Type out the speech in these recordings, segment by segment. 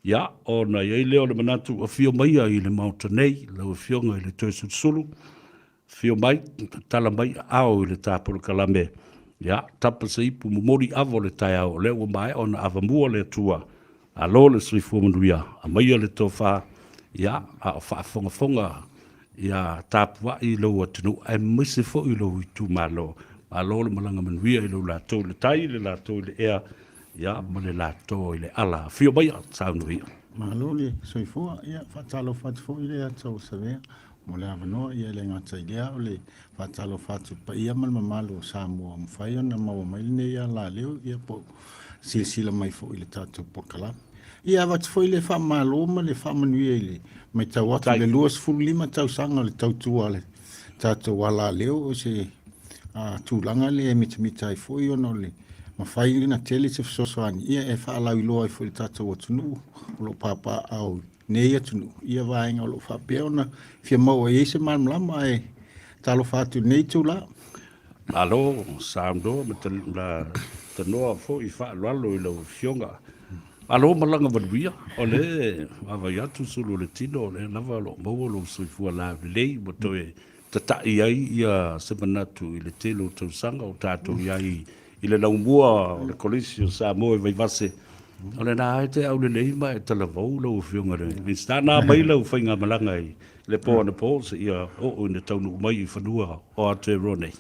Ia, ona iai leo le manatu a fio mai ai le Mountainei, lau fionga i le Toeolesulusulu, fio mai, tala mai ao i le tāpolo kalame. Ia, tapa sa ipu momori avo le tai ao, leo o mai ona avamua le atua, a lo le srifua manuia, a maia le tofa, ia, a o whaafonga, ia tāpua i lau atinu, ai mise fo i lau i tu malo, a lo le malanga manuia i lau lātou le tai, le lātou le ea, ia, ma le lātou i le ala, fio mai a tāunuia. Maloli soifua ia fatalo fatfo ile atau Savea mo le avanoa ia le ngata idea o le fatalo fatu pa ia mal mamalo Samoa mfai ona mau mai ne ia la leo ia po silsila mai fo ile tatu po kala ia vat foi le fa malo ma le fa manuia ile mai tau atu le luas fulu lima tau sanga le tau tua le tatu wala leo o se tūlanga le mitamita i foi ona le ma fai na tele se sosoani ia e fa la ilo ai foi tatu tunu lo papa au nei tunu ia vainga lo fa peona fia mau e se mal mlama e talo fatu nei tula alo samdo la tanoa fo i fa lo i lo fionga alo malanga valuia ole ava ya tu sulu le tino le lava lo mo lo fu la le mo toe tata ia ia se manatu i le telo tu sanga o tato ia i le laumua le kolisio Samoa vai vase ole na te au le leima e tala vau lo fionga le vistana mai lo fainga malanga i le po na po se ia o ne taunu mai i fanua o te rone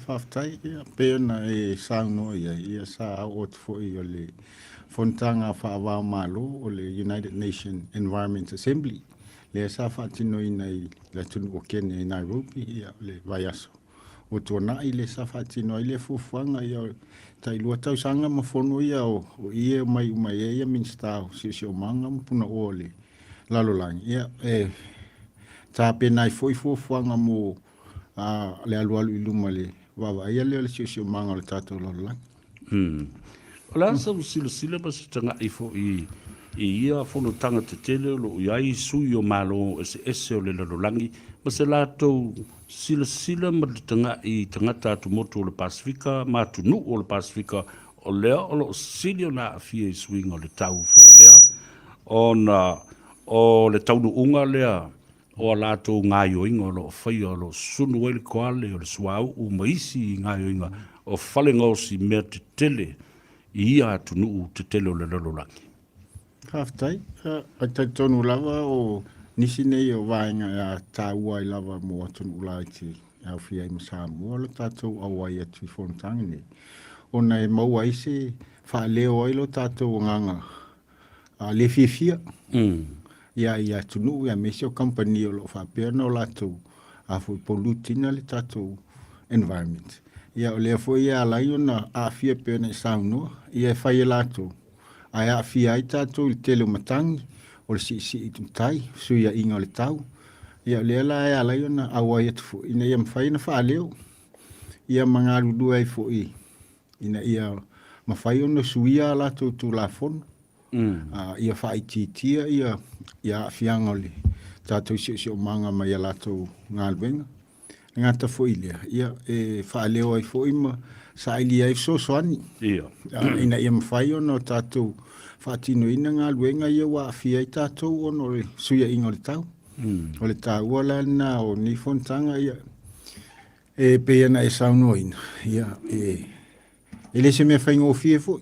faftai ia pena e sauno ia sa o fo i le fontanga fa va malo o le United Nations Environment Assembly le sa fatino inai la tunu o kene Nairobi ia le vaiaso o tona i le sa fatino i le fufuanga ia tai lua tau sanga ma fono ia o ia mai ia minsta si o manga puna ole lalo lang ia ta pena i foi fufuanga mo le alu iluma le wawa ia le si o manga le tato lalo lang ola sa sila ba se tanga i fo i ia fono tanga te tele lo iai sui o malo ese o le lalo langi ma se lato sila ma tanga tatu moto o le Pasifika ma tunu o le Pasifika o lea o lo sili o na fia i swing o le tau fo lea o le taunu unga lea o lato ngayo inga o lo fai o lo sunu ele koale o le suau u maisi ngayo inga o fale ngausi mea te tele ia tunu te tele o le lalo langi haftai a tonu lava o nisi nei o vainga a tāua I lava mo atunu ulaiti au fia I Samoa lo tātou awai atu I fontangi nei. O nei maua ise wha leo ai lo tātou nganga le fia. Ia tunu ia mesi o company o lo wha pēr no lātou a fui polutina le tātou environment. Ia o lea fo ia alai ona a fia pēr nei saunoa ia whai lātou. Ai a fia ai tātou I tele matangi o le si I tutai, suia inga o le tau. Ia lea la e ala iona awai atu fo. Ina ia mawhai na wha leo. Ia mangaru dua I fo I. Ina ia mawhai ona suia la tu la fono. Ia wha I titia ia fianga o le. Tātou si o manga mai ala tu ngā luenga. Ngata fo I lea. Ia wha leo ai fo I ma sa ili ai so soani. Ina ia mawhai ona tātou fatino ina ngā luenga ia wa fia I tātou ono le suia inga o le tau. O le tau wala na o ni fontanga ia. Pea na sauno ina. Ia le se mea whainga o fia fo.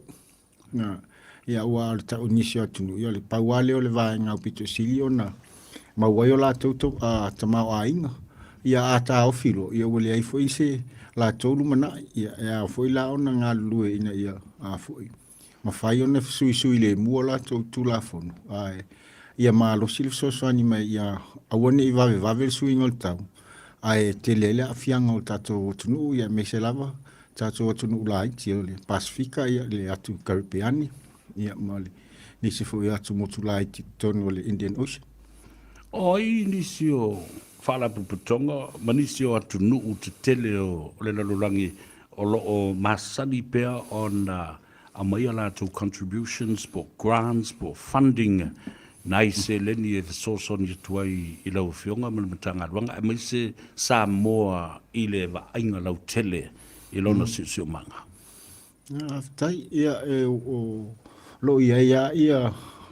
Ia ua le tau nisi atunu. Ia le pauale o le vaenga o pito sili o na mawai o la tautou tamau a inga. Ia a tā o filo. Ia wale ai fo I se la tolu mana. Ia fo I la ona ngā lue ina ia a fo I. Ma fai ona sui le mua la tu la fono. Ia malo sili sosoani mai ia awane I vave sui ngol tau. Ai te lele a fianga o tato tunu ia mese lava. Tato tunu la iti o le Pasifika ia le atu Karipiani. Ia male nisi fo ia atu motu la iti tono le Indian Ocean. Oi nisi o whala puputonga, ma nisi o atu nuu te tele o le lalulangi o lo o masani pea o na a mai ala to contributions po grants po funding nai se leni e so ni tuai I lau fionga ma matanga wanga mai se Samoa I le va ainga lau tele I lona si o manga. Tai ia o lo ia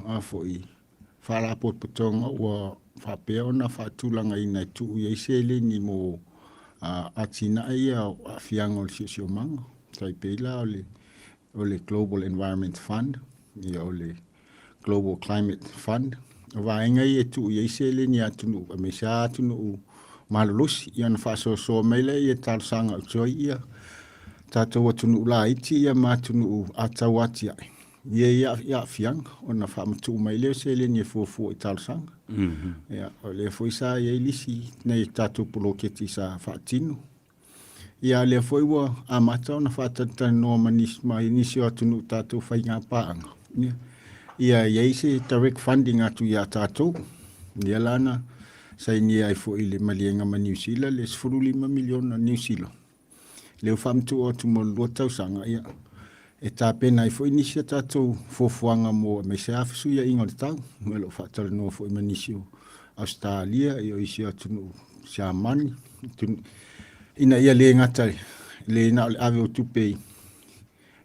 a foi fala pot potonga ua whapea ona whatulanga ina tu ia isele ni mo a tina ia a fianga o sio manga tai peila o le Global Environment Fund ia o le Global Climate Fund vaenga ia tu ia isele ni atunu a mesa atunu malulusi ia na whasoso meile ia tarsanga utoi ia tātou atunu la iti ia matunu atawati ai ia fianga ona whamatu mai leo se le ni fuafu i tarsanga ia o le fuisa ia ilisi nei tātou poloketi sa whaatinu ia le fuiwa a mata ona whaatata no manis mai nisi o atunu tātou whainga paanga ia ise direct funding atu ia tātou ia lana sai ni ai fo ile malienga ma New Zealand le 5 miliona New Zealand leo whamtu o tu mo lua sanga ia e tā pena i fo inisia tātou fofuanga mo me se afisu ia ingo le tau me lo whaatara no fo imanisio Australia i o isi atunu Siamani ina ia le ngatari le na le ave o tupe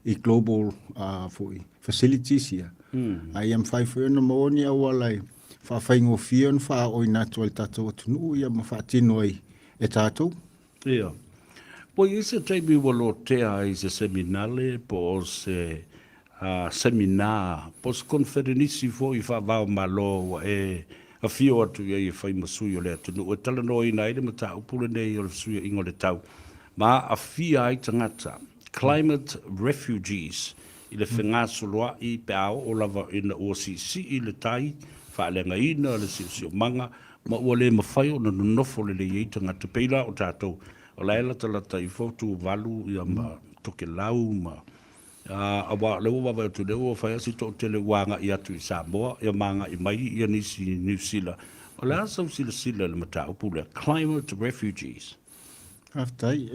i global fo facilities ia I am 5 na mo ni awalai fa faingo fion fa o ina to le tātou atunu ia ma whaatino ai e tātou ia po ise taibi walo tea i se seminale po se seminar po se conferenisi fo i fa vao malo e a fio atu ia i fai masui o le atunu o tala no ina ide mata upule nei o le suia ingo le tau ma a fia ai tangata climate refugees i le whengasoloa i pe ao o lava ina o si i le tai whaalenga ina le si o manga ma ua le mawhai o na nofo le i tangata peila o tātou o laela talata i fotu valu ia ma toke lau ma awa leo wawa tu leo whai asi to tele wanga i atu i Samoa ia manga i mai i nisi New Zealand o lea sau sila le mata upule climate refugees aftai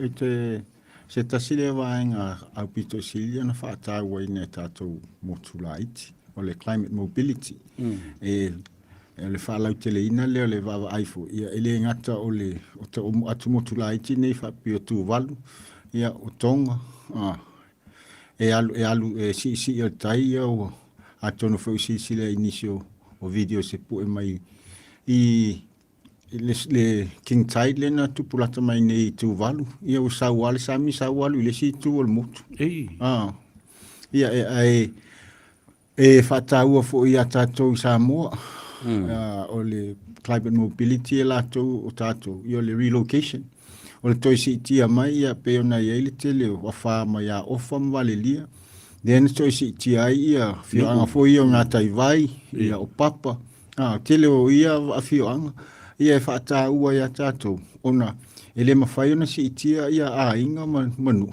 se tasile vaenga au pito silia na whaatau ai ne tātou motula iti o le climate mobility le whaalau tele ina leo le wawa aifo ia ele ngata o le atu motula iti nei whapio tu walu ia o tonga si o tai ia o atono fo si le inisio o video se pu e mai i le King Tide le na tupulata mai nei tu walu ia o sauale sami saualu le si tu o le motu ia e whatau fo ia tātou Samoa o le climate mobility e lātou o tātou i o le relocation o le toi si tia mai ia pe ona ia le tele o whama ia ofa mwale lia then toi si tia ia whioanga fo ia ngā tai vai ia o papa tele o ia a whioanga ia e whaata ua ia tātou ona ele mawhai ona si tia ia a inga manu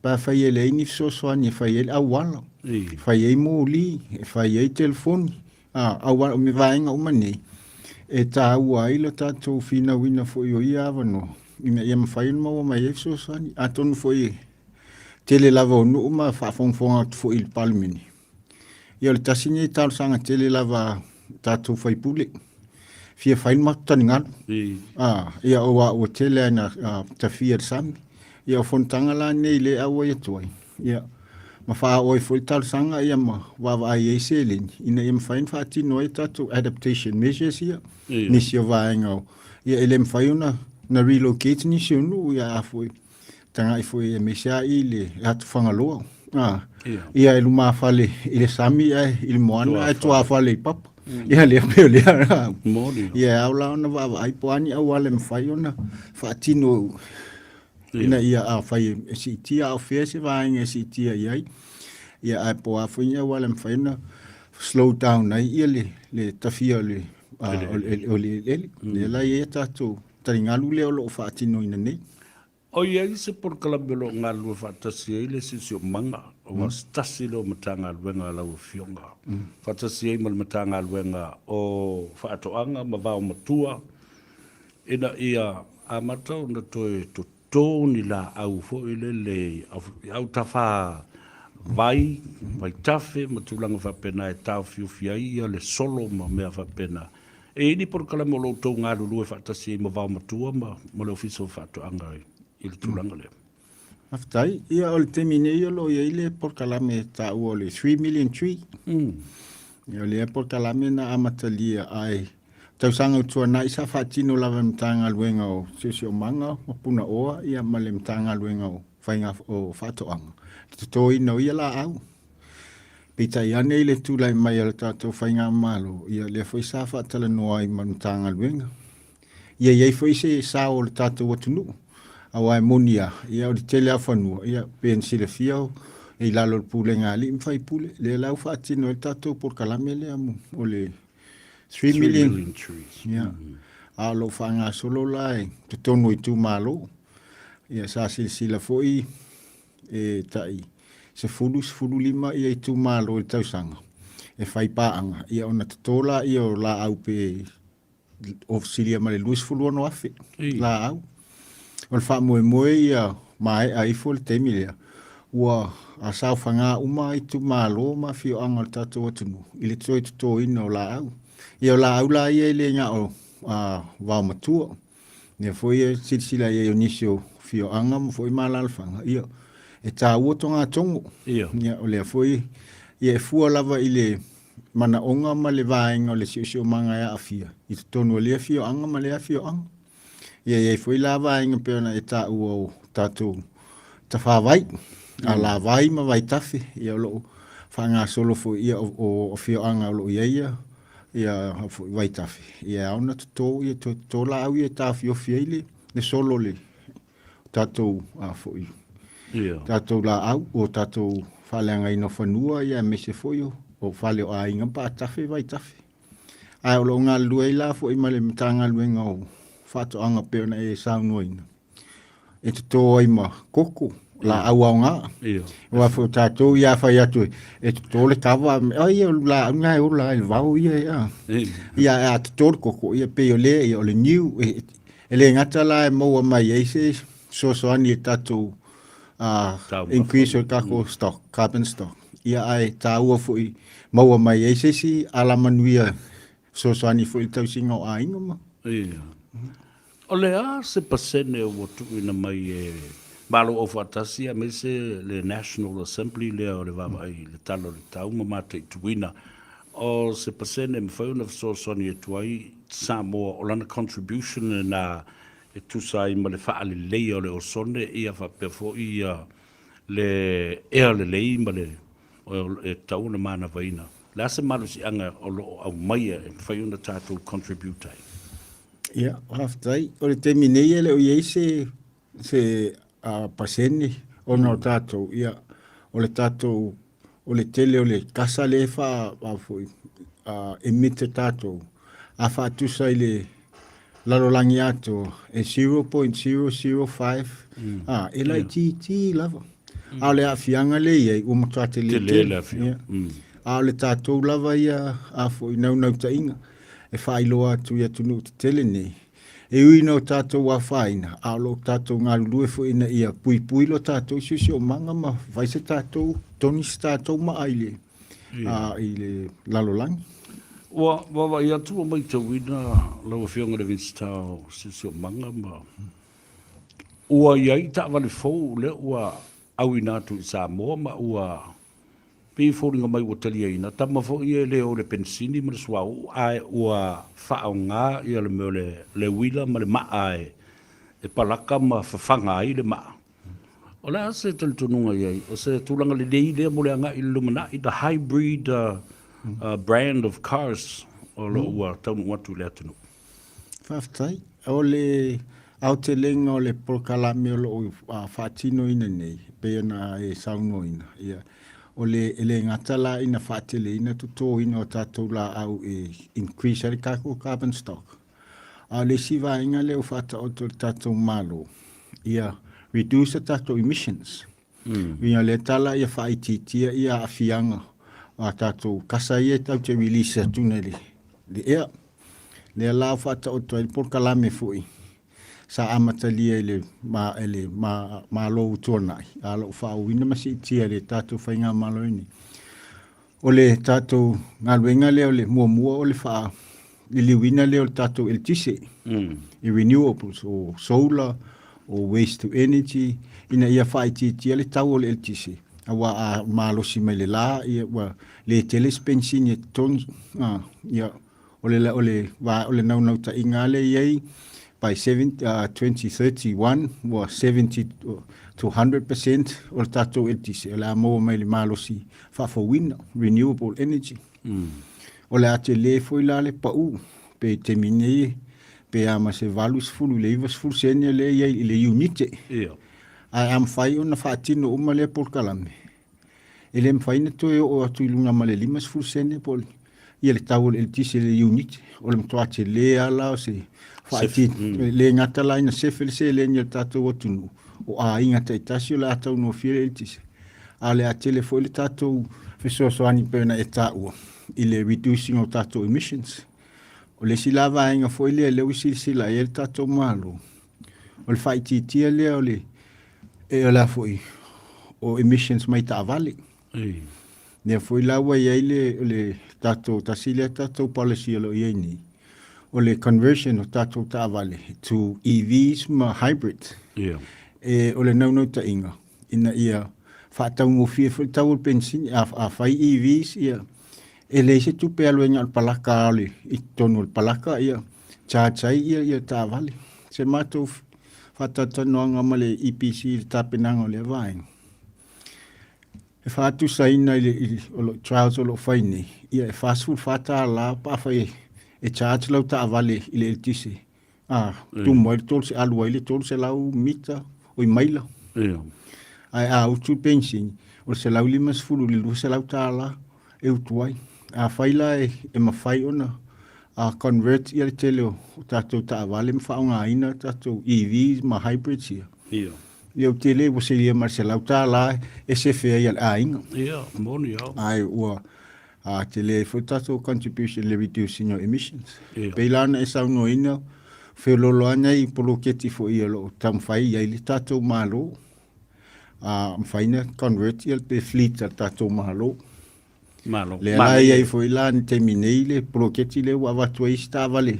pa whai ele ini sosoani e whai ele awala whai ei mōli e whai ei telefoni awala o me vaenga o manei e tā ua ila tātou whina wina fo i o ia avano ia mawhai ona maua mai e sosoani atonu fo i tele lava o nuu ma whaafonfonga fo i palmini ia le tasini e tālu sanga tele lava tātou whai public fia whain matani ngalu ia o tele ana tawhia sami ia o fontanga la nei le awa ia tuai ia ma wha oi fo i tālu sanga ia ma wawa ai e se lini ina ia mawhain whaatino e tātou adaptation measures ia nisi o vaenga o ia ele mawhai ona na relocate nisi o nu ia a foi tanga i foi e mesia i le atu whangaloa ia e luma whale i le sami ai i le moana e tua whale i papa ia lea meo lea ia aula ona wawa ai poani au ale mwhai ona whaatino ina ia a whai e si tia au whea se vaenga e si tia iai ia ai po a whainga au ale mwhai ona slow down ai ia le tawhia o le lai e tātou taringalu leo lo whaatino ina nei o ia i se por kalabelo ngalu whaatasi e le sisi o manga o wastasi leo matanga alwenga lau fionga whaatasi e mal matanga alwenga o whaatoanga ma vao matua ina ia a matau na toe to tōni la au fo le au tawha vai tafe matulanga whapena e tau fiufia ia le solo ma mea whapena e ini por kalamo lo tō ngā lulu e whaatasi e ma vao matua ma leo fiso whaatoanga i le tūlanga leo. Aftai, ia o le temine ia lo ia ile por kalame ta o le 3 million tree. Ia le por kalame na amatalia ai. Tausanga utua na isa whatino lava mtanga luenga o sisio manga o puna oa ia male mtanga luenga o whainga o whatoanga. Tuto ino ia la au. Pita iane ile tūlai mai ala tātou whainga malo. Ia le fwoi sa whatala noa i mtanga luenga. Ia iei fwoi se sa o le tātou watunu. Awa e monia. Ia o di tele a whanua. Ia pen sile fiao. E lalo le pule ngā li mwhai pule. Le lau whatino le tātou por kalame le amu. O le 3 million trees. Yeah. Alo whanga solo lai. Te tonu i tū malo. Ia sa sila foi e tai. Se fulu lima ia i tū malo i tausanga. E whai paanga. Ia ona te tōla ia o la au pe ofisilia ma le luis fulu ono afe. La au. O le wha moe ia mai a ifo le temilea. Ua a sao whanga uma i tū malo ma fio anga le tatou atunu. I le toi tuto ina o la au. Ia o la au la ia le ngā o wau matua. Ia foi e sila ia o nisio fio anga mo foi malalfanga. Ia e tā ua tonga tongo. Ia o lea foi ia e fua lava i le mana onga ma le vaenga o le sio manga ia afia. I te tonu lea fio anga ma lea fio anga. Ia e foi la vaenga peona e tā ua o tātou ta whawai. A la vai ma vai tafi. Ia o loo whanga solo foi ia o fio anga o loo ia. Ia vai tafi. Ia auna tuto ia to la au ia tafi o fiele. Ne solo le tātou a foi. Tātou la au o tātou whaleanga ino whanua ia me se foi o whale o a inga pa tafi vai tafi. Ai o lo ngā lua i la foi ma le mitanga luenga o whato anga peona e saunua ina. E tuto ai ma koko. La au au ngā. Wa fo tātou ia whai atu. E tuto le kawa. Ai la au ngā o la il vau ia ia. Ia a tuto le koko. Ia peo le ia o le niu. E le ngata la e maua mai e se soani e tātou increase o kako stock, carbon stock. Ia ai tā ua fui maua mai e se si ala manuia soani fui tau singa o a inga ma. O le a se pasene o watu ina mai e malo o whatasia me se le National Assembly lea o le wawai le talo le tauma mate i tuina. O se pasene me whauna soani e tuai Samoa o lana contribution na e tusai ma le whaale lei o le o sone ia whapefo ia le ea le lei ma le e tauna mana vaina. Le ase malu si anga o lo au maia e whaiuna tātou contribute ai. Ia, haftai. O le teminei ele o iei se pasene o no tātou. Ia, o le tātou, o le tele o le kasa le emite tātou. A whātusa i le lalolangi ato e 0.005. E lai ti lava. A le awhianga le iei, umatate le tele. A le tātou lava ia a fo i nau ta inga. E whailoa atu ia tunu te tele nei. E uina o tātou a whaina. A lo tātou ngā lue fo ina ia pui lo tātou sisi o manga ma vaise tātou toni si tātou ma aile. I le lalolangi. Wa ia tu mai te wina lau whionga le vinci tau sisi o manga ma. Ua iai ta wale fau le ua au inatu i Samoa ma ua pi fōringa mai o talia ina. Tama fo ia le o le pensini ma le suau ai ua whaau ngā ia le meo le wila ma le maa e palaka ma whawhanga ai le maa. O le ase tali tununga iai, o se tūlanga le lei lea mo le anga i lumana i the hybrid brand of cars o lo ua taunu watu le atunu. Whaftai, o le au te lenga o le porkalame o lo whaatino ina nei, pe ana e sauno ina, ia. O le ngatala ina whaatele ina tuto ina o tātou la au e increase ari kako carbon stock. A le siwa inga leo whata o tātou malo. Ia reduce tātou emissions. Ia le tala ia whaititia ia awhianga a tātou kasa ia tau te release atuna le ea. Le la whata o toi porkalame fui. Sa amatalia ele ma lo utonai. A lo whao wina masi tia le tātou whainga malo ini. O le tātou ngaluenga leo le mua o le wha ili wina leo le tātou eltise. I renewables o solar o waste to energy. Ina ia whai tia le tau o le eltise. awa a malosi mai le la ia wa le tele pension e toni ia ole nau ta ingale yei by 2031 was 70 to 100% o tato eltisi la mo mai le malosi fa for wind renewable energy o le ate le foi la le pau pe termine pe ama se valus fulu le ivas fulu senia le yei le unite ai am fai ona fa tino uma le por kalame ele mfaina to o atu ilunga male limas fulu senia pol ia le tau eltisi le unite o le mtoa te le ala o se Fati le ngata la ina sefele se le ni tato wotunu o a inga te tasi o la tau no fiele eltise a le a telefo le tato fiso soani pena e tau ile reducing o tato emissions o le silava inga fo ile le wisi sila e tato malo o le faiti tia le o le e o la foi o emissions mai ta vale ne foi la wa le tato tasile tato policy lo yeni o le conversion o tatou ta'avale to EVs ma hybrid. O le nau ta inga. Ina ia whaatau ngofia tau o pensin a whai EVs ia. E le se tupe aluenga al palaka ale i tonu al palaka ia. Chachai ia ta'avale. Se mātou whatatanoanga ma le EPC le tāpenanga o le vaenga. E whaatu saina o lo trials o lo whaine. Ia e fast food whata la pa whai e charge lau ta avale ile eltisi tu moi tol se alu ile tol se lau mita o maila ai utu pension o se lau limas fulu lu se lau ta la e utuai faila e mafai ona convert ile tele o tato ta avale mfa nga ina tato EVs ma hybrids ia eu tele você ia marcela ta la e se fe ia ainga moni ai o tele foi tato contribution le reducing your emissions. Peilana e sau no ina feloloana i poloketi fo ia lo tamfai ia le tato malo mfaina convert ia pe fleet tato malo le ala ia foi la terminei le poloketi le wa vatoi stava le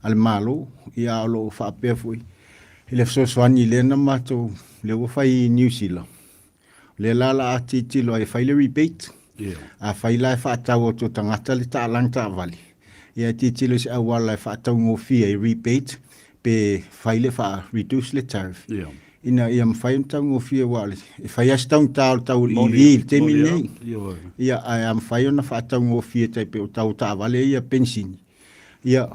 al malo ia lo fa pe foi le so swani le na mato le wo fai New Zealand le la atiti lo ai fai le rebate a faila fa tau to tangata le talang ta vali ia titilo se awala fa tau ngofia i rebate pe faile fa reduce le tariff ina ia mfaim tau ngofia wale e faia stau tau i temine ia am faio na fa tau ngofia tai pe tau ta vale ia pension ia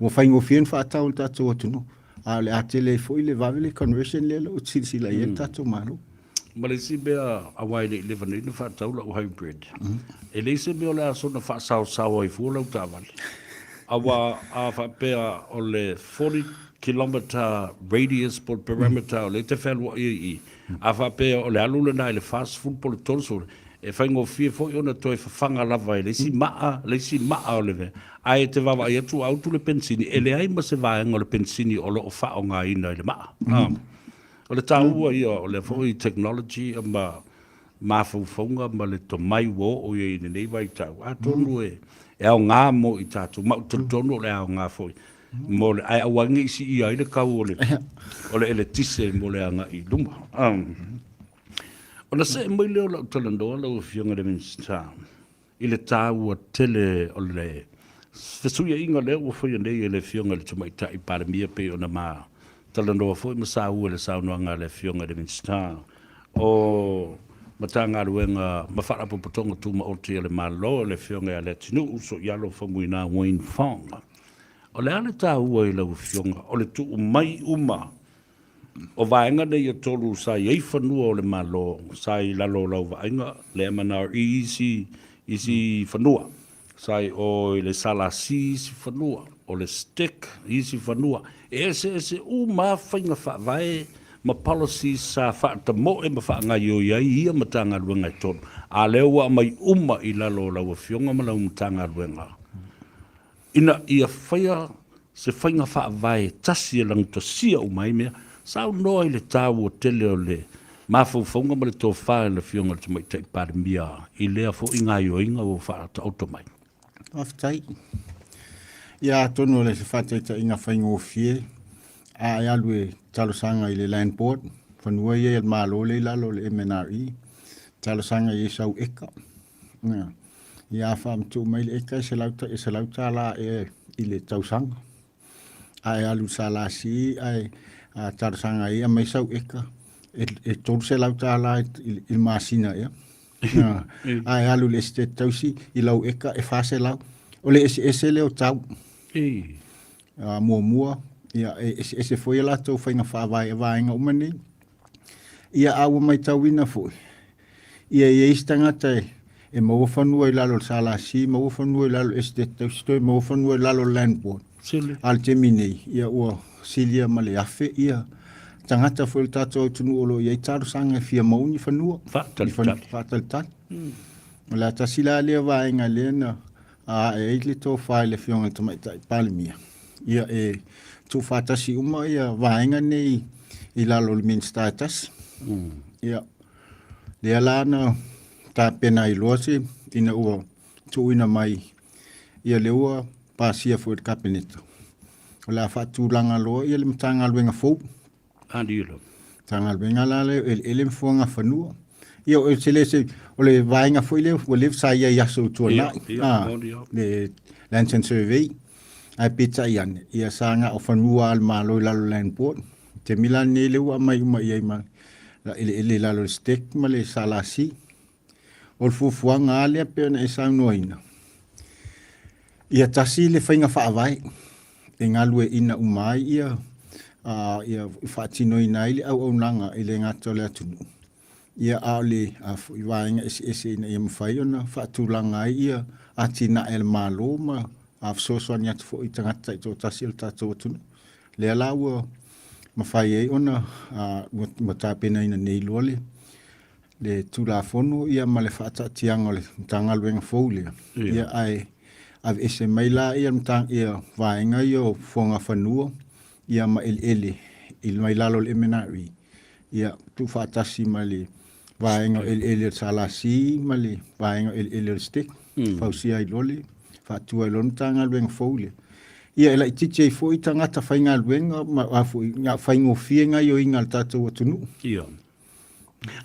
mo fai ngofia fa tau ta to no ale atele foi le vale conversion le lo sila ia tato malo Malesi bea awai le levani na whaatau la o hybrid. E leise bea o le aso na whaasau ai fuolau tāwali. Awa a whapea o le 40 kilometer radius por perimeter o le te whelua i. A whapea o le alula na le fast food po le tonsore. E whaingo fie fo i ona toi whawhanga lava e leisi maa o le ve. Ai te wawa i atu autu le pensini. E le aima se vaenga o le pensini o lo o wha o ngā ina i le maa. O le tāua ia o le fōi technology ma mawhauwhaunga ma le to mai wo o i nei vai tau. A tonu e au ngā mo i tātou. Mau tonu le au ngā fōi. Mo le ai awangi isi i aile kau o le ele tise mo le anga i luma. O na se mai leo lau talandoa lau fionga le minsta. I le tāua tele o le fesuia inga leo o fōi nei e le fionga le tumaita i paramia pe o na maa. Talanoa foi masa ua le saunoanga le fionga de minsta o matanga luenga mafara po potonga tu ma oti le malo le fionga le tinu so yalo famuina Wayne Fong o le ale ta ua i le fionga o le tu mai uma o vaenga de ia tolu sa i fanua o le malo sa i lalo lau vaenga le manar easy fanua sa o le salasi fanua o le stick easy fanua ese uma fainga fa vai ma policy sa fa ta mo e ma fa nga yo ia matanga luenga ton a lewa mai uma i lalo la fionga ma la matanga luenga ina ia faia se fainga fa vai tasi lang to sia umai me sa no ile tawo tele ole ma fo fonga ma le to fa le fionga te mai te par mia i le fo inga yo inga o fa ta automai aftai ia tonu le se fata inga fainga o fie a ia lue talo sanga i le line board whanua ia malo le lalo le MNRE. Tala sanga i sau eka. Ia whamtu mai le eka se lauta la i le tausanga. Ai alu sa la si, ai tala sanga ia mai sau eka. E tolu se lauta la i masina ia. Ai alu le ste tausi i lau eka e fase lau. O le ese leo tau. Mua. Ia ese foi la tau whainga whawai e wainga umani. Ia awa mai tauina foi. Ia istangata e mawhanua i lalo salasi, mawhanua i lalo estate tausi, mawhanua i lalo land board. Al te minei, ia ua silia male afe, ia tangata foi le tato au tunu olo ia i taru sanga fia mauni whanua. Whatalitani. La tasila lea wainga lea na e le tō whai le fionga tamaitai palimia. Ia tu fatasi uma ia vaenga nei i lalo le minstatas. Ia lea lana ta pena i loase ina ua tuina mai ia le ua pasia fo i kabineta. O la fatu langa loa ia le mtanga alwenga fou. Andilo. Tanga alwenga lale ele mfuanga whanua. Ia o le vaenga fo i le o le sa ia yaso tuana. Le Land Survey. Ai pita iane, ia sanga o whanua al malo i lalo land board. Te mila ne le ua mai uma iai ma. Ele lalo le stek ma le salasi. O le fufuanga alea peo na e saunoina. Ia tasi le whainga whaavai. E ngalue ina umai ia whaatino ina ili au nanga ile ngato le atunu. Ia au le i wainga ese ina ia mwhai ona whaatulanga ia atina el malo ma. Afsoso ni atu fo i tangata i tō tasi il tātou atunu. Lea laua mawhai e ona ma tāpena ina nei lole. Le tūla fono ia ma le whaata tianga le mtangaluenga fou lea. Ia ai ave ese mai la ia mtang ia vaenga i o fonga whanua. Ia ma ele il mai lalo le MNRE. Ia tu whaatasi ma le vaenga ele salasi ma le vaenga ele stek. Fausia i lole. Fatua lon tanga luenga foule. Ia ela itiche i foi tangata whainga luenga ma afui nga whaingo fienga i o inga al tātou atunu. Ia.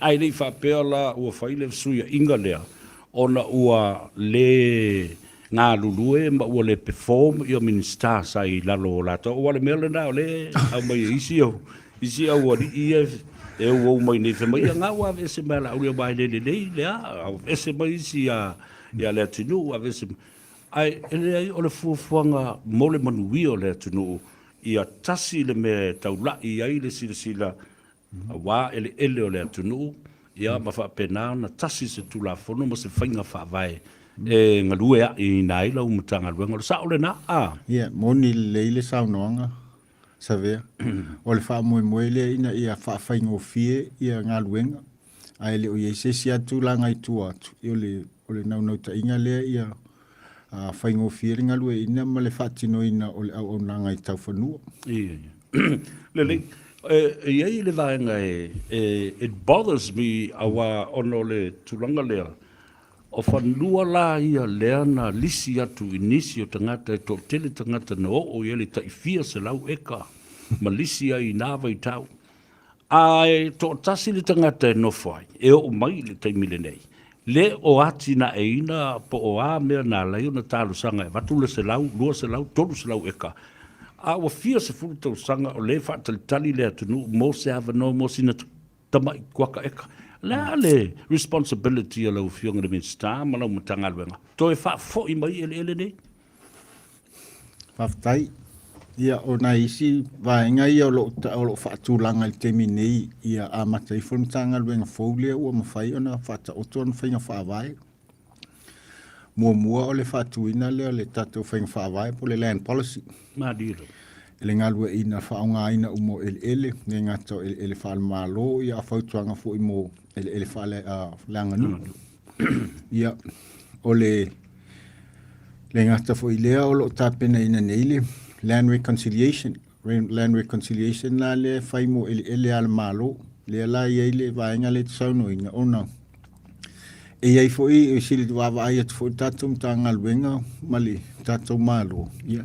Ai rei whapea la ua whaile suia inga lea. Ona ua le ngā lulue ma ua le perform i o minister sa i lalo o lata. Ua le mele na o le au mai isi au. Isi au wari i e ua mai nei whamai. Ia ngā ua vese mai la uria mai le lea. Vese mai isi a le atinu ua vese mai. Ai, ele o le fuafuanga mole manui o le atunu ia tasi le me taula i ai le sila wa ele o le atunu ia ma whapena na tasi se tula fono ma se whainga whaavai e ngalue a i nai lau mutanga luenga o sa ole na Ia, moni leile saunoanga Savea. O le wha moe le ina ia whainga o fie ia ngā luenga. Ai le o iei se si atu langa i tu atu. I o le nau ta inga lea ia whaingo whieringa lue ina ma le whatino ina o le au nanga i tau whanua. Ia. Lele, iei le vaenga it bothers me awa ono le tulanga lea. O whanua la ia lea na lisi atu inisi o tangata e tō tele tangata na o ieli ta i fia se lau eka. Ma lisi ai nāwa i tau. Ai tō tasi le tangata e no whai. E o mai le taimile nei. Le o ati na e ina po o a mea na lai na tālu sanga e watu le se lau, lua se lau, tolu se lau eka. A wa fia se fulu tau sanga o le whaatalitali le atunu, mo se hawa no, mo sina tama i kuaka eka. Le responsibility a lau fionga de minsta, ma lau matanga luenga. To e wha fo i mai ele nei? Whaftai. Ia o na isi vaenga ia o lo whaatulanga i temi nei ia a mata i whanutanga luenga fōlea ua mawhai o na whata oto na whainga whaavai. Mua o le whatuina lea le tatou whainga whaavai po le land policy. Madiro. Ele ngalua ina whaonga ina umo ele, ne ngata ele whaal malo ia a whautuanga fo i mo ele whaale langanu. Ia o le ngata fo i lea o lo tapena ina neile. Land reconciliation la le fai mo ele al malo le la ele vainga le sauno ina ona e ai foi sili wa ai fo tatum tanga luenga mali tatum malo ia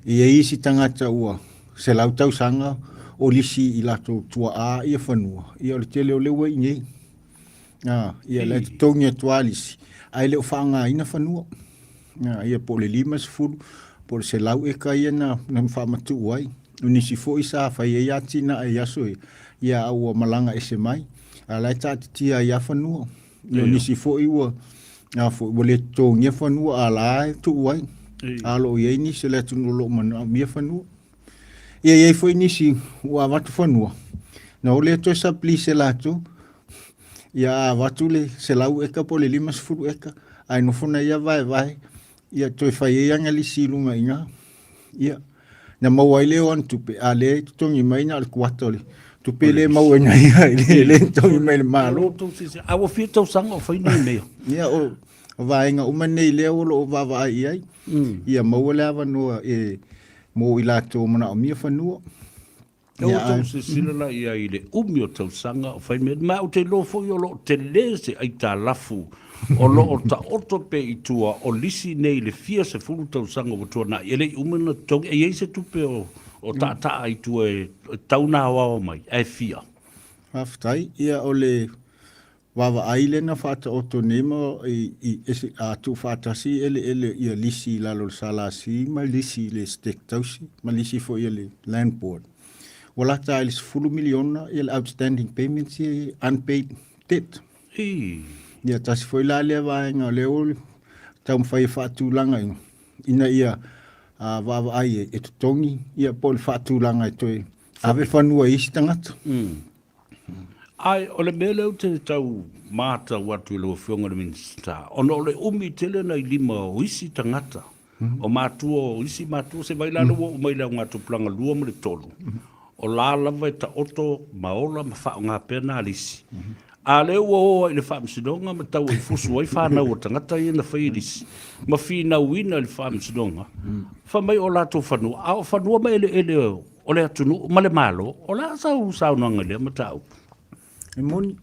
e ai si tangata ua se lau tau sanga o lisi I lato tua a ia whanua. Ia o le tele o lewa I nei. Ia le te tongi atua lisi. Ai leo whaanga ina whanua. Ia po le 5 po le se lau eka ia na whamatu uai. Unisi fo isa whai e atina e aso ia au malanga ese mai. A lai tia ia whanua. Ia nisi fo iwa. Fo le tongi a whanua a lai tu uai. A lo ia nisi le tunu lo mana mia whanua. Ia fo nisi ua watu whanua. Na o le to sa plise lato. Ia watu le se lau eka po le 5 eka. Ai no fona ia vai. Ia toi whai e anga li silunga inga. Ia. Na mawai leo an tupe. A le tongi mai na al kuatole. Tupe le mawai na ia. Le tongi mai le malo. Awa fia tau sanga o whai nei mea. Ia o vaenga umanei leo lo o vava ai. Ia mawai le awa noa e mo I lato mana o mia whanua. O tau se silala ia I le umi o tau sanga o whai mea. Ma o te lo fo I o lo te lese ai ta lafu. O lo o ta oto pe I tua o lisi nei le fia se fulu tau sanga o tua na. Ele umana tongi e eise tupe o ta ai tua e tauna awa o mai. E fia. Haftai ia o le wawa aile na whata oto nema I ese a tu whatasi ele ia lisi lalo salasi ma lisi le stek tausi ma lisi fo ia le land board. Wala ta ilis fulu miliona ia le outstanding payments ia unpaid debt. Ia tasi foi la le vaenga leo tau mwhai whaatulanga ina ia wawa ai e tutongi ia po le whaatulanga e toi ave whanua isi tangata. Ai, o le mele o te tau mata watu ilo whionga le minsta. Ono o le umi tele na I 5 o isi tangata. O matua o isi matua se mai lalo o mai lau ngatu planga lua mo le tolu. O la lava e ta oto maola ma whao ngā pena alisi. A leo o I le whaamsidonga ma tau I fusu ai whanau o tangata I na whairisi. Ma whina uina I le whaamsidonga. Whamai o lato whanua. A o whanua ma ele o le atunu ma le malo. O la sau nanga lea ma tau. E moni,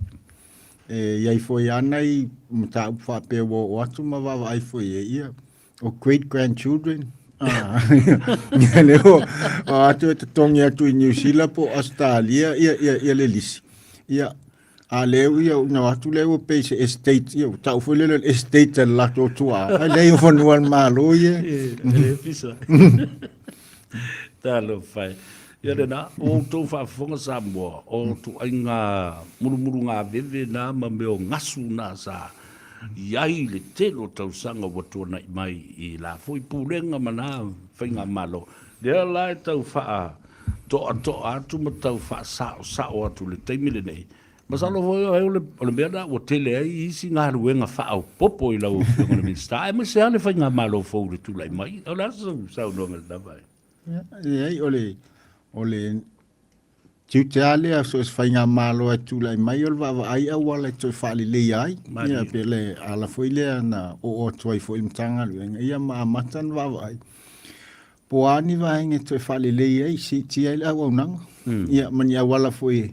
iai foi ana I mta upa pe o atu ma wawa ai foi ia o great grandchildren. Ia leo o atu e te tongi atu I New Zealand po Australia ia le lisi. Ia a leo ia na atu leo pe se estate ia tau foi leo estate la to tua. Ai leo fonua malo ia. Ele pisa. Talo fai. Ia rena, o tō whaafonga Samoa, o tō ai ngā murumuru ngā vewe nā ma meo ngasu nā sa. Iai le telo tau sanga watua nai mai I la fui pūrenga ma nā whainga malo. Lea lai tau whaa toa atu ma tau whaa sao atu le teimile nei. Masalo foi o le mea nā o tele ai isi ngā ruenga whaa o popo I lau whionga le minsta. Ai ma se ale whainga malo fau le tūlai mai. O la sau nonga le nawai. Iai o le tiute ale a so whainga malo e tūlai mai o le wawa ai a wala toi whaali lei ai. Ia pe le ala foi lea na o tuai foi mtanga luenga. Ia maa matan wawa ai. Po ani vaenga toi whaali lei ai si tia ile au nanga. Ia mani a wala foi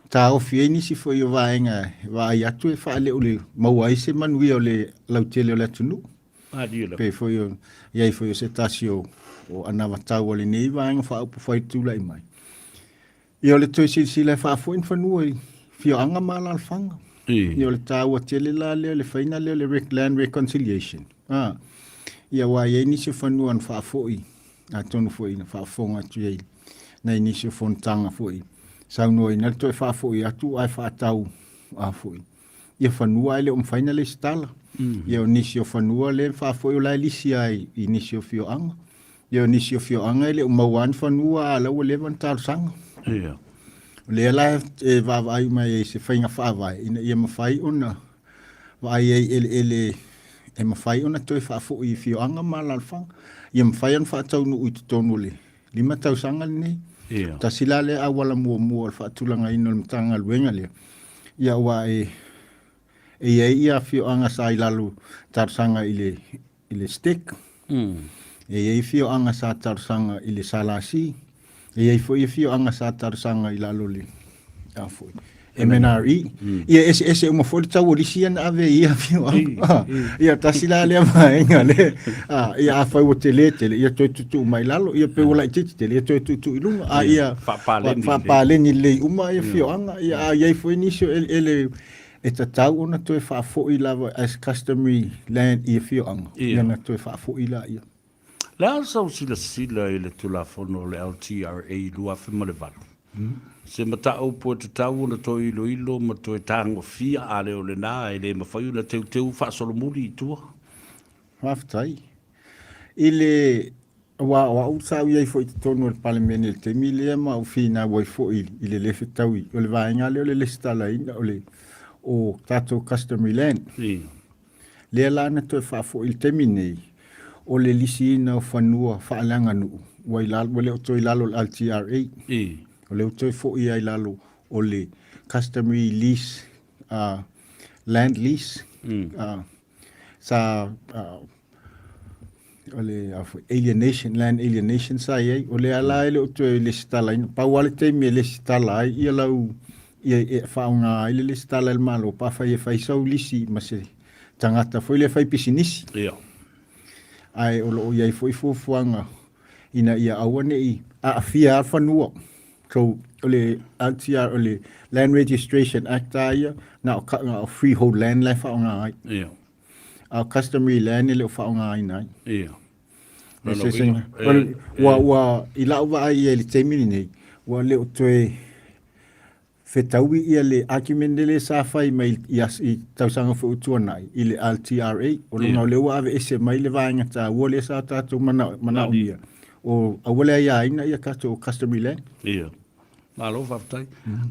ta ofi e nisi foi o vaenga vai atu e whaale o le maua se manui o le lautele o le atunu. Pe foi o iai foi o se tasio o anawa tau o le nei vaenga wha upu whai tūlai mai. Ia o le toi sila wha foin whanua I fio anga mala alfanga. Ia o le tau a tele la leo le whaina leo le land reconciliation. Ia wa iai nisi whanua an wha foi. A tonu foi na wha fonga tu iai. Na nisi fontanga foi. Saunoi na toi wha foi atu ai wha tau a foi. Ia whanua ele whaina le stala. Ia o nisi o whanua le wha foi o lai lisi ai I nisi o fio anga. Ia o nisi o fio anga ele o mauan whanua a lau levan tal sanga. Le ala e vavai mai e se whainga whaavai. Ina ia mawhai ona. Vai ele e mawhai ona toi whaafo I fio anga malalwhanga. Ia mawhai an whaataunu ui te tonu le. 5 tau sanga nei. Ta sila le awala mua al whaatulanga ino le mtanga luenga le. Ia wa e ia fio anga sa I lalu tar sanga I le stick. E fio anga sa tar sanga I le salasi. E fo fio anga sa tar sanga I lalu le. A foi. MNRE ia ese uma foi tau orisian ave ia fio ia tasila le mai le ia fa o tele ia tu mai lalo ia pe ola tele ia tu ilunga ia fa le ni le uma ia fio anga ia foi inisio ele e tau ona to fa fo i lava as customary land ia fio anga ia na to fa fo i la ia la so sila ele tula fono le LTRA lua fe mo le valu se mata o po te tau na to ilo ma to tango fia ale o le na ele ma fai la teu fa solo muri tu haftai ile wa usa ia foi tonu el parlamento te mile ma o fina voi foi ile le fitaui o le vainga le stala ina o tato customary land le la na to fa foi il terminei o le lisi na fanua fa langa nu wai la o to ilalo al TRA o le utoi fo ia ilalo o le customary lease land lease sa o le alienation land alienation sa ia o le ala le utoi le stala pa wale te me le stala ia lau ia fa nga ile le stala el malo pa fa ia fa so lisi ma se tangata foi le fai pisinisi ai o lo ia foi fuanga ina ia awane i fia fanua so ole LTR ole Land Registration Act ia na freehold land la fa nga customary land le fa nga ina wa ila wa ia le temini nei wa le toe fetaui ia le akimendele sa fai mai i tausanga fu tuana i le LTRA o lo le wa ave ese mai le vanga ta wo le sa ta tu mana ia o awole ia ina ia ka to customary land malo fatai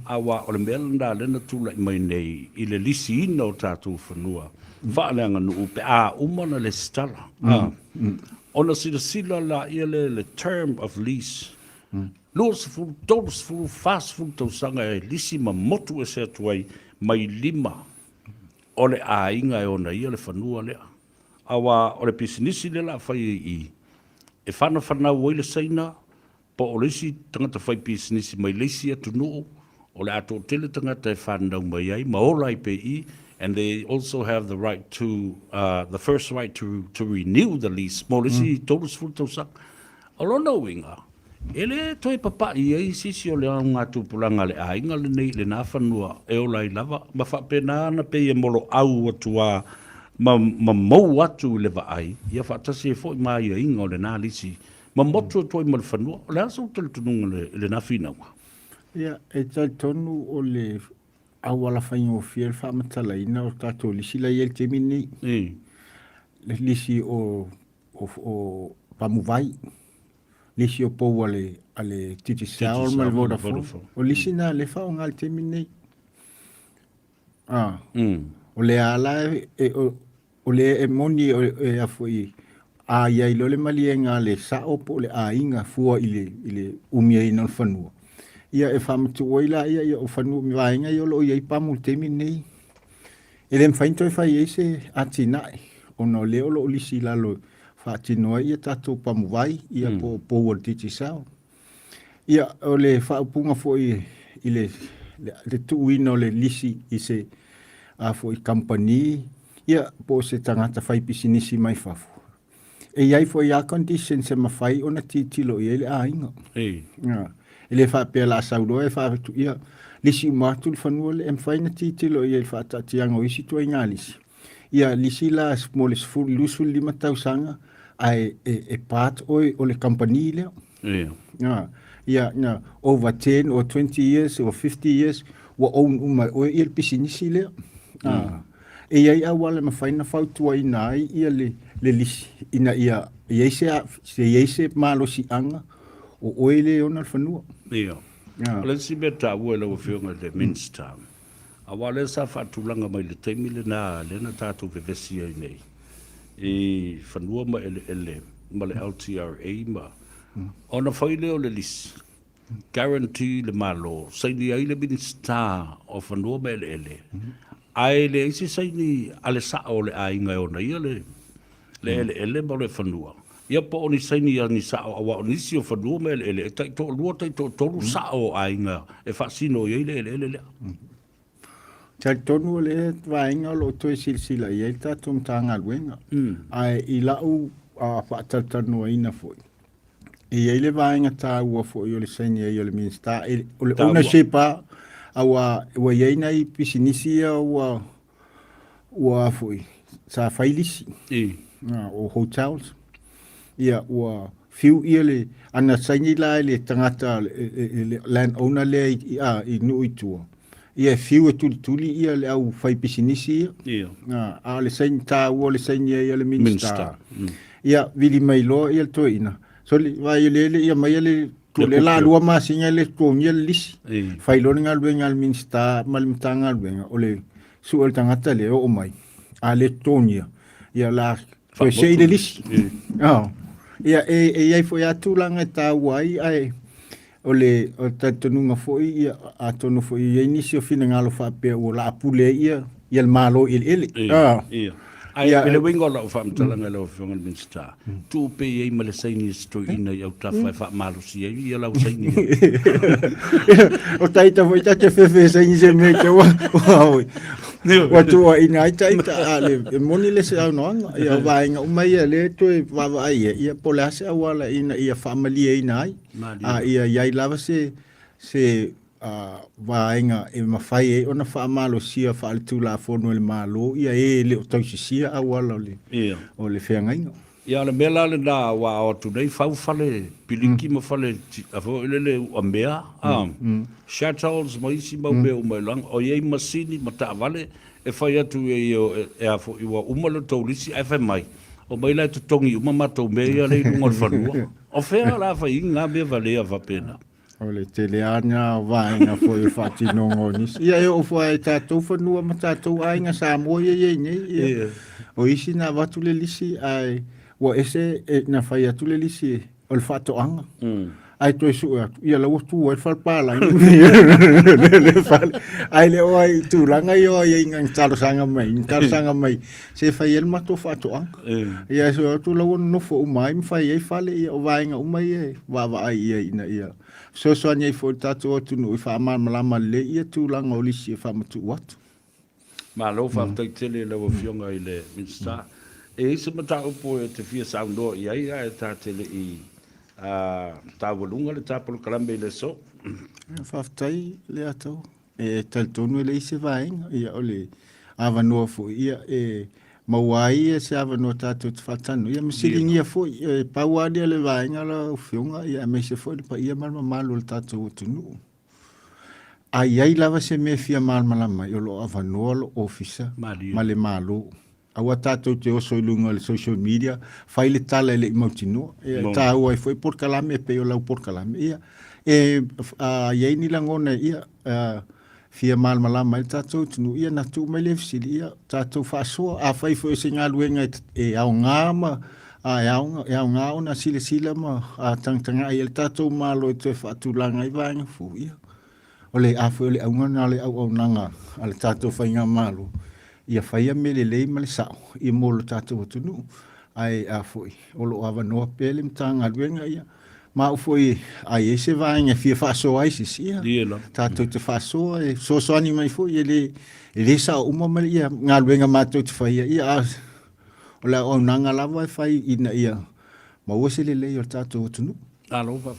awa o le melanda le na tula mai nei i le lisi no tatu fanua fa le nganu pe umana le stala ona sila la ia le term of lease Los fu todos fu fast fu to sanga lisi ma motu e se tuai mai lima ole a inga e ona ia le fanua le awa ole pisinisi le la fai e fana o ile saina po ole si tangata fai pisinisi mai lesi atu no ole ato tele tangata e fana mai ai ma ola IPI and they also have the right to the first right to renew the lease mo lesi todos fu to sanga alono winga ele toi papa i sisi o le nga tupulanga le ainga le nei le na fanua e o lai lava ma fa pena na pe e molo au atua ma mo atu le va ai ia fa tasi fo mai ia inga o le na lisi ma motu toi mo le fanua le aso tel tununga le na fina wa ia e tai tonu o le awala faingo fiel fa matala ina o tato lisi la ia te mini le lisi o pamuvai lisi o pou ale titi sao ma le Vodafone o lisi na le fa ngal te mini o le ala o le moni e afoi ia i le malienga le sa o po le inga fua ile umia ina fanua ia e famtu oila ia o fanu mi vainga ia lo ia pamu te mini ele mfainto e fai ese atinai ono le lo lisi la lo fa tinoa ia tatu pamuvai ia po o titi sao ia o le fa punga foi ile le tuino le lisi ise a foi company ia po se tangata fai pisinisi mai fafu e ia foi a condition se mafai ona titilo ia inga ele fa pela saudo e fa tu ia lisi matul fanule em fa na titilo ia fa tatianga isi tu ingalisi ia lisi la smoles full lusul lima tausanga ai e part o le company le ia over 10 or 20 years or 50 years wa own o il pisinisi le e ia wala ma faina fautua ina ia le lisi ina ia se malo si anga o oile ona fanua le si beta wo le fionga le minsta awale sa fatulanga mai le temile na le na tatu vevesia nei e fanua ma ele ma le LTRA ma ona faile o le lis guarantee le malo sai ni ai le minsta o fanua ma ele ai le isi sai ni ale sa o le ainga ona ia le ma le fanua ia po ni sai ni sa o ni si o fanua ma ele tai to lu tai to sa o ainga e fa sino ia le Tal tonu le vainga lo to silsila ia ta tum tanga wenga. Ai I lau a fa tanu ina foi. I ele vainga ta ua foi o le senia i o le minsta o le ownership a wa ia nei pisinisia wa foi. Sa failisi. O hotels. Ia ua fiu ia le ana saini la le tangata le land owner le I nu itua. Ia fiu e tuli ia le au fai pisinisi ia. A le saini ta ua le saini ia le minsta. Ia vili mai lo ia to ina. So vai le ia mai le le la lua masinga le to ia lisi. Fai lo ngal wenga al minsta mal mtanga wenga ole su el tangata le o mai. A le tonia. Ia la so sei le lisi. Ia ia foi atulanga ta wai ai ole o tatunga foi ia atonu foi ia inisi o fina ngalo fa pe o la pule ia il malo il ai le wingo la fa mtalanga lo fonga minsta tu pe ia male saini sto ina ia ta fa malo si ia la saini o taita foi ta fe saini se me te wa watu wa ina taita ale moni le se no ia va nga mai le to va ia pola se wala ina ia family ina ia lava se vaenga e mawhai e ona wha malo sia wha tu la fono le malo ia le o tau sia a wala o le whengainga. Ia le mela le nā wā o tu nei whau whale piliki ma whale a fo le o mea shuttles ma isi mau mea o mai lang o iei masini ma ta vale e whai atu e a fo iwa umalo tau lisi ai whai mai o mai lai tu tongi uma matou mea ia le lunga le whanua o whea la whai ngā mea vale a vapena. O le teleana vaenga foi whatinongo nis. Ia o foi tātou whanua ma tātou ainga Samoa ia nei. O isi na watu le lisi ai wa ese na whai atu le lisi o le whatoanga. Ai toi su ia la watu o e whalpala. Ai le o ai tūranga i o ai inga tarosanga mai. Se whai el mato whatoanga. Ia so tu la wano nofo umai mwhai ei whale ia o vaenga umai e wawa ai ia ina ia. So nei fo tatu o tunu I wha malama le ia tūlanga o lisi e wha matu watu. Ma lo wha tele la wafionga I le minsta. E isa mata upo e te fia saundo I ai e tā tele I tāwalunga le tāpolo kalambe le so. Whaftai le atau. E taltonu e le ise vaenga ia o le awanoa fo ia e mawai e se awanoa tātou te whatanu. Ia masilingia fo e pauadia le vaenga la ufionga ia me se fo pa ia malma malo le tātou tunu. Ai lava se me fia malma mai o lo awanoa lo ofisa ma le malo. Awa tātou te oso ilunga le social media fai le tala le imautino. Tā ua foi por kalame pe o lau por kalame. Ia iei ni langona ia fia malmalama I tātou tunu ia na tū mai le fisili ia tātou whaasoa a whai fo se ngā luenga e au ngāma e au ngā ona sila ma a tangtanga i le tātou malo e tue whaatulanga I vāinga fu ia o le a fo le au ngana le au nanga a le tātou whai ngā malo ia whaia me le lei ma le sao I molo tātou tunu ai a foi o lo ava noa pele mtanga luenga ia ma foi ai ese vainga fia faso ai sia tato te faso e so ani mai foi ele sa uma malia nga luenga mato te fai ia ola o nanga lava fai ina ia ma wose le o tato tunu alo va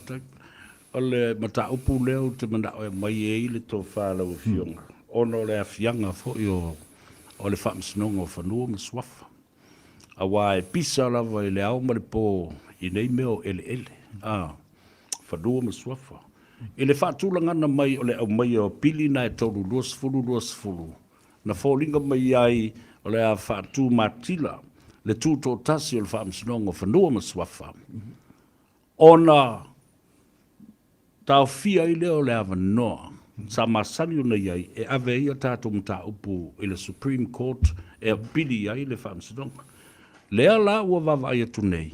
ole mata upu leo te mana o mai e le to fa la fionga ono le afianga fo yo o le famsnongo fa no mswafa awa e pisa lava le au ma le po I nei meo ele whanua ma suafa. I le whaatulanga na mai o le au mai o pili na e tauru luasfulu. Na whaulinga mai ai o le a whaatu matila le tūtō tasi o le whaamsinonga whanua ma suafa. Ona tau fia I leo le awa noa. Sa masani o nei ai e ave ia tātou mta upu I le Supreme Court e pili ai le whaamsinonga. Lea la ua wawa ai atu nei.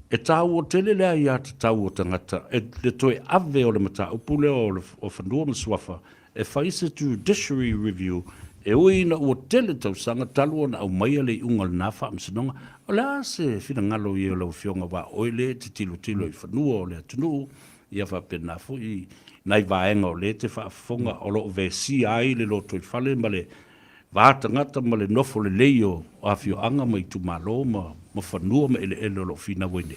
E tau o tele lea ia te tau o tangata, e le toe ave o le mata upu leo o whanua masuafa, e whaise judiciary review, e ui na ua tele tau sanga talua na au maia le ungal na wha amsinonga, o lea se whina ngalo I o lau fionga wa oile te tilo I whanua o le atunu, ia whapena fu i nai vaenga o le te whaafonga o lo ve si ai le lo toi whale ma le vāta ngata ma le nofo le leio o awhio anga mai tu malo ma whanua ma ele lo fina wene.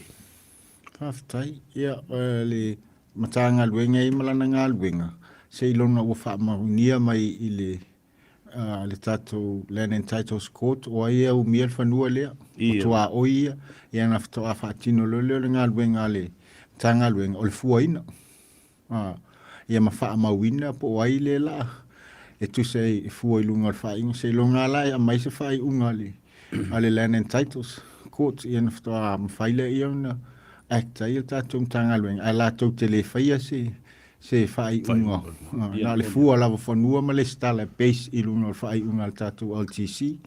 Whaftai, ia le matanga luenga i malana ngā luenga. Se ilona ua whaamaunia mai i le tātou Land and Titles Court o ai au miel whanua lea. O tua oia, ia na whatoa whaatino loleo le ngā luenga le matanga luenga o le fuaina. Ia ma whaamauina po ai le la. E tu se fua ilunga le whainga. Se ilonga la ia mai se whai unga le Land and Titles Court. Ia na whatoa mawhaile ia una acta ia tātou matanga luenga. Ai la tau te le whaia se whai unga. Nā le fua lava whanua ma le stala base ilunga le whai unga le tātou LTC.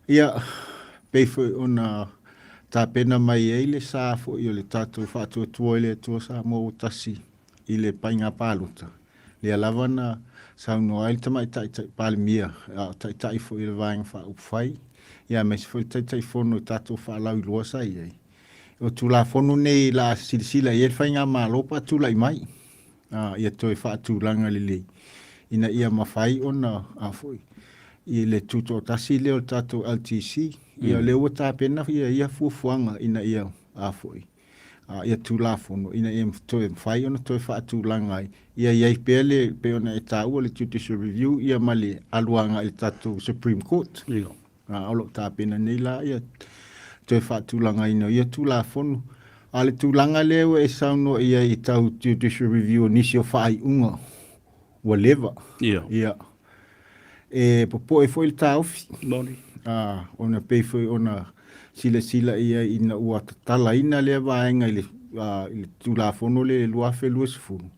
Ia peifo ona tā pena mai ei le sāfo i o le tātou whātua tua i le tua sā mō tasi i le painga pāluta. Le alava na sauno ai le tamai tai pāle mia. Tai fo i le vāinga wha upwhai. Ia mesi fo i tai fono i tātou whālau i loa sai ei. O tula fono nei la silisila i e whainga mālopa tula i mai. Ia toi whaatūlanga lili. Ina ia mawhai ona awhoi. I le tuto tasi leo tātou LTC. Ia leo tā pena ia fuafuanga ina ia awhoi. Ia tula fono. Ina ia toi mwhai ona toi whaatūlanga ai. Ia iai pele pe ona e tāua le judicial review. Ia mali aluanga i tātou Supreme Court. Olo tā pena nei la ia toi whaatūlanga ina. Ia tula fono. Ale tūlanga leo e sauno ia i tau judicial review nisi o whai unga. Whatever. Ia. E popo e foi le taufi. Moni. Ona peifoi ona sila ia ina ua tala ina lea vaenga i le tūla fono le luafe luasifunu.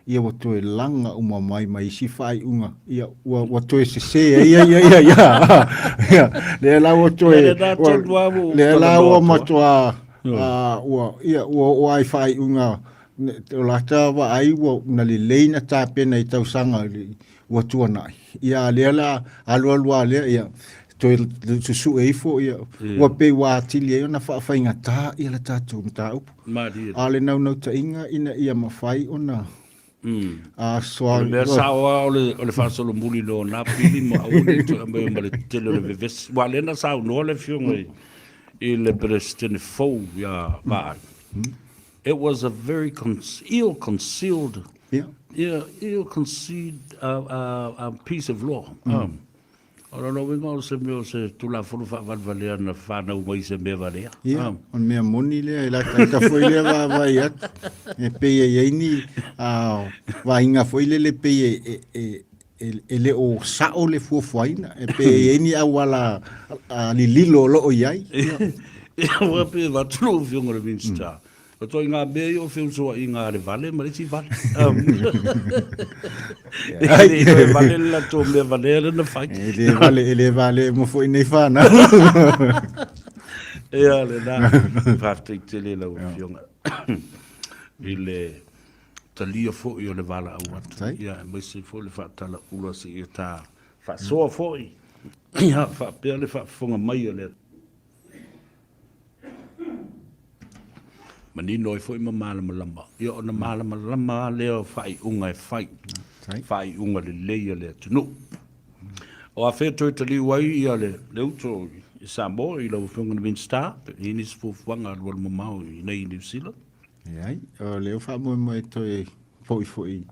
Ia watoe langa uma mai si whai unga. Ia watoe se ia. Le la watoe. Le la ua matua. Ua ai whai unga o lata wa ai ua na le leina tā pena i tau sanga ua tuanai. Ia lea la alua lea ia toi susu eifo ia ua pe wa atili e ona whaafai ngata ia la tātou mta upu. Ale nau ta inga ina ia mawhai ona. Ole mea saoa o le whaasolo muli lo nā pili mo au le tu ma le tele le vevesi. Wa lena sao no le fionga I le President Fou ya vai. It was a very ill-concealed piece of law. I don't know, we go se meo se tula fulu valea na whanau mai se mea valea. On mea moni lea, la kaita foi lea vai at. E pei e ni va inga foi le pei ele o sao le fuafuaina e pe ni awala li lilo lo o iai wa pe va tru fionga le vinsta o to inga be o fio so inga le vale ma le si vale e vale la to me vale na fai ele vale mo foi nei fana e ale na parte tele la o fionga ile talia fo I o le vala au atu. Ia, mai se fo le whaatala ula se I tā whaasoa fo I. Ia, whaapea le whaafonga mai o le. Manino I fo I ma malama lama. Ia, o na malama lama leo whai unga e whai. Whai unga le leia le tunu. O a whea toi tali wai ia le uto I Samoa I lau whiunga na Minsta. I nis fuwanga alwal mamau I nei New Zealand. Ai, o leo mo toi foi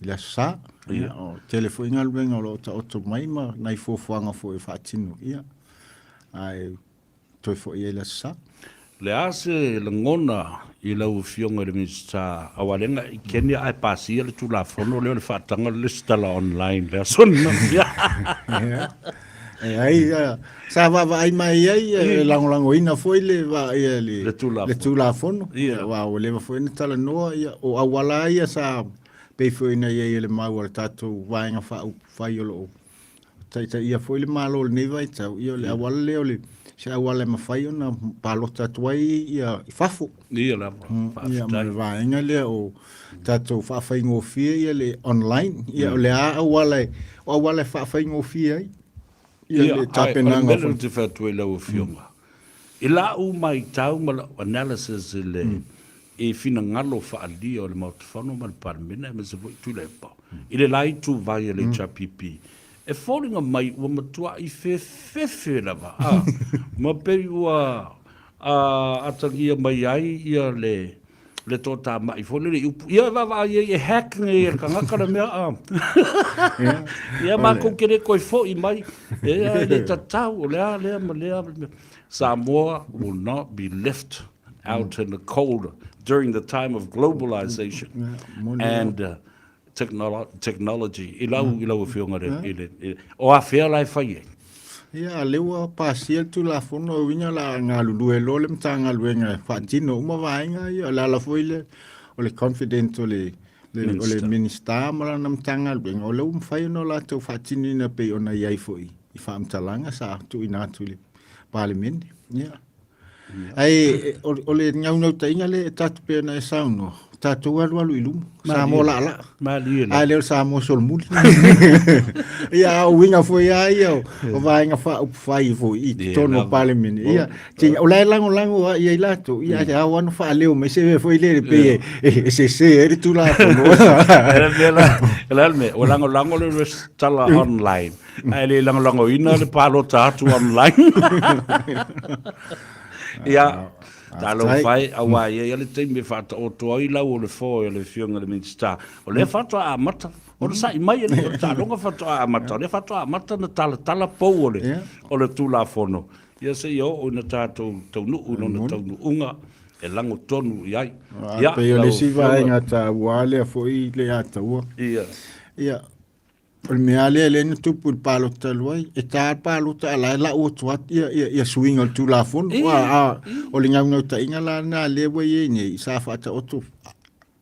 I la sa. O telefoi ngalwenga o ta oto mai ma nai fuanga foi fatino ia. Ai toi foi I la sa. Le ase le ngona I lau fionga le Minsta awalenga I Kenya ai pasi le tula fono le fatanga le stala online le sonna. Ai sa va ai mai ai lango ina foi le va le tula fono wa o le foi na tala noa ia o awala ia sa pe foi na ia le mau tatu va nga fa lo tai ia foi le malo le vai tau ia le awala le sa awala ma fai ona palo tatu ai ia fafo ia la ia ma va nga le o tatu fa fai ngo fia ia le online ia le awala fa fai ngo fia Ia tapenanga fo te whatu e lau fionga. I la u mai tau ma la analysis le e fina ngalo whaalia o le mautawhano ma le paramena me se voi tule pa. I le lai tu vai e le chapipi. E whoringa mai ua matua i fe lava. Ma pei ua atangia mai ai ia le tō mai whone le upu. Ia wawa e hack nge e kangakara mea Ia mako kere koe fo i mai. Ia le tatau lea ma lea. Samoa will not be left out in the cold during the time of globalization and technology. I lau whionga re. O a whea lai whai e. Ia, lewa pasia tu la fono winga la ngā lulu e lo le mta ngā luenga whaatino uma vaenga ia la foile o le confident o le minister mara na mta ngā luenga o le umwhai no la tau whaatino ina pe ona iai foi I whaamtalanga sa tu ina tu le parliament ia ai o le ngaunau ta inga le tatu pe na e sauno tatu alu ilumu Samoa la ai leo Samoa sol muli ia winga foi ai o vaenga fai foi I tono parliament ia tinga o lai lango ia lato ia te awan fa leo me se foi le pe se e tu la me o lango le tala online ai le lango ina le palo tatu online ia talo fai awa ia le teme fata o toi la o le fo le fionga le minsta o le fata a mata o le sai mai le talonga fata a mata le fata a mata na tala po o le tula fono ia se yo o na tato tonu uno na tonu unga e lango tonu iai ia pe le siva nga ta wale foi le ata ua ia o mea le na tupu palo taluai e tā palo ta la o tuat ia swing o tu la fon o le ngau ta inga la na le wa ye ni sa fa ta o tu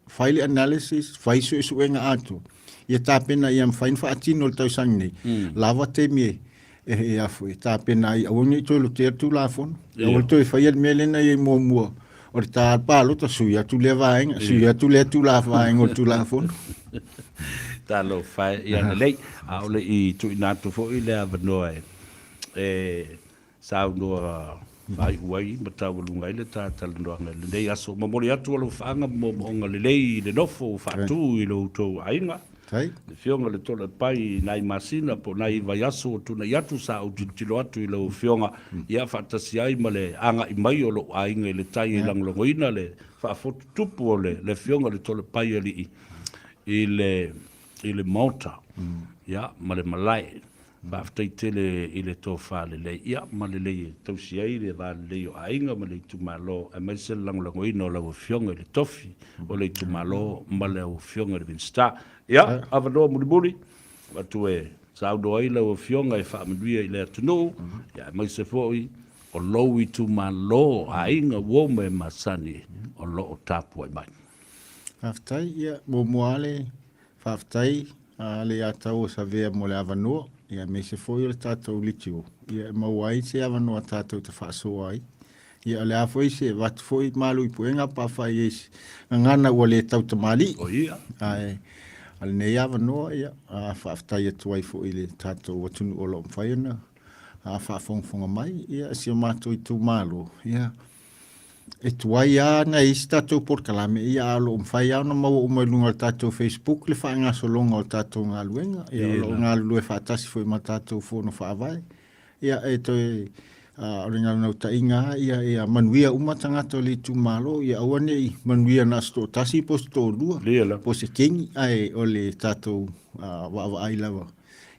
file analysis fai su nga atu ia ta pena ia fain fa atino o tau sang ni lava te mi e afu ta pena ia o ni to lo te tu la fon o to fai el mele na ia mo o ta palo ta suia tu le vaenga suia tu le tu la vaenga o tu la fon talo fai ia lei a ole I tu ina tu fo I le avanoa sa no vai uai mata lunga ile ta talno nga le dei aso mamori atu lo fanga mo nga le lei le nofo fatu I lo to ainga tai le fionga le tola pai nai masina po nai vai aso tu na yatu sa o tilo atu I lo fionga ia fatasi ai male anga I mai o lo ainga le tai lang lo ina le fa fotu tupu le fionga le tola pai ali I le mota ia ma le malai ba ftai tele I le tofa le le ia ma le le tausi ai le va le o ainga ma le tumalo e mai se lango ino la fionga le tofi o le tumalo ma le fionga le vinsta ia avado mulibuli ba tu sa do ai le fionga e fa mduia I le tunu ia mai se foi o lo I tumalo ainga wo me masani o lo tapu ai mai aftai ia mo moale Faftai le atau Savea mo le avanoa ia me se foi le tatou litio ia mauai se avanoa tatou te whaasoa ai ia le a foi se wat foi malu I puenga pa fai es ngana ua le tau tamali o ia ai al nei avanoa ia a Faftai atuai foi le tatou watunu o lo mwhaiana a whaafonga mai ia si o mato I tu malu ia e tuai a na isi tatou porkalame ia alo mwhai au na mau umailunga o tatou Facebook le wha ngā solonga o tatou ngā luenga ia alo ngā lue whaatasi foi ma tatou fono whaavai ia e toi o ngā nau ta inga ia manuia umatangata le tu malo ia awane I manuia na sto tasi po sto lua po se kengi ai o le tatou wa ai lava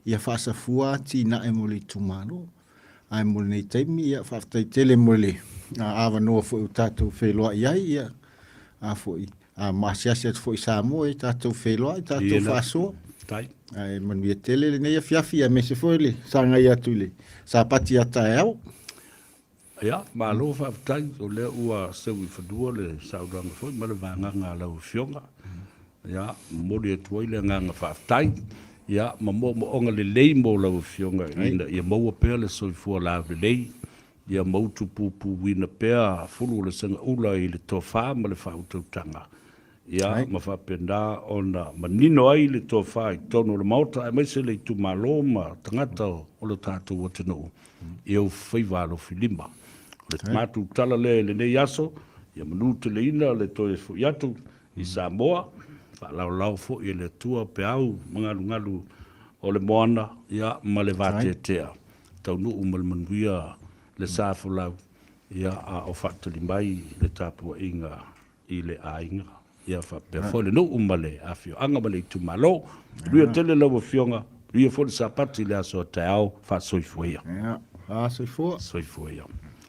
ia whaasafua ti na e mo le tu malo ai mo nei taimi ia whaftai tele mo le ava no fo tatou feloa ia ia a foi a masiasia foi Samoa I tatou feloa tatou faso tai ai manuia tele le nei fiafia me se foi le sanga ia tule sa pati ata au ia malo fa tai o le ua se wi fadua le saudanga foi ma le vanga nga la fionga ia mo le tuai le nga fa tai ia ma mo onga le lei mo la fionga ina ia mo pe le so fu la lei ia mautu pupu wina pea fulu le sanga ula I le tofa ma le whaututanga. Ia ma whapenda ona manino ai le tofa I tono le mauta e maise le tu malo ma tangata o le tātou watino. Ia u whaiwalo filima. Le tamatu tala le nei aso, ia manu te leina le toe fu iatu i Samoa whaalaulau fu i le tua pe au mangalu o le moana ia ma le vātetea tau nuu ma le manuia le sāfulau ia a o whaatali mai le tāpua inga i le ainga ia whapea fole nuu ma le afio anga ma le itu malo luia tele lau fionga luia fole sapati le aso te au wha soifuia soifua soifuia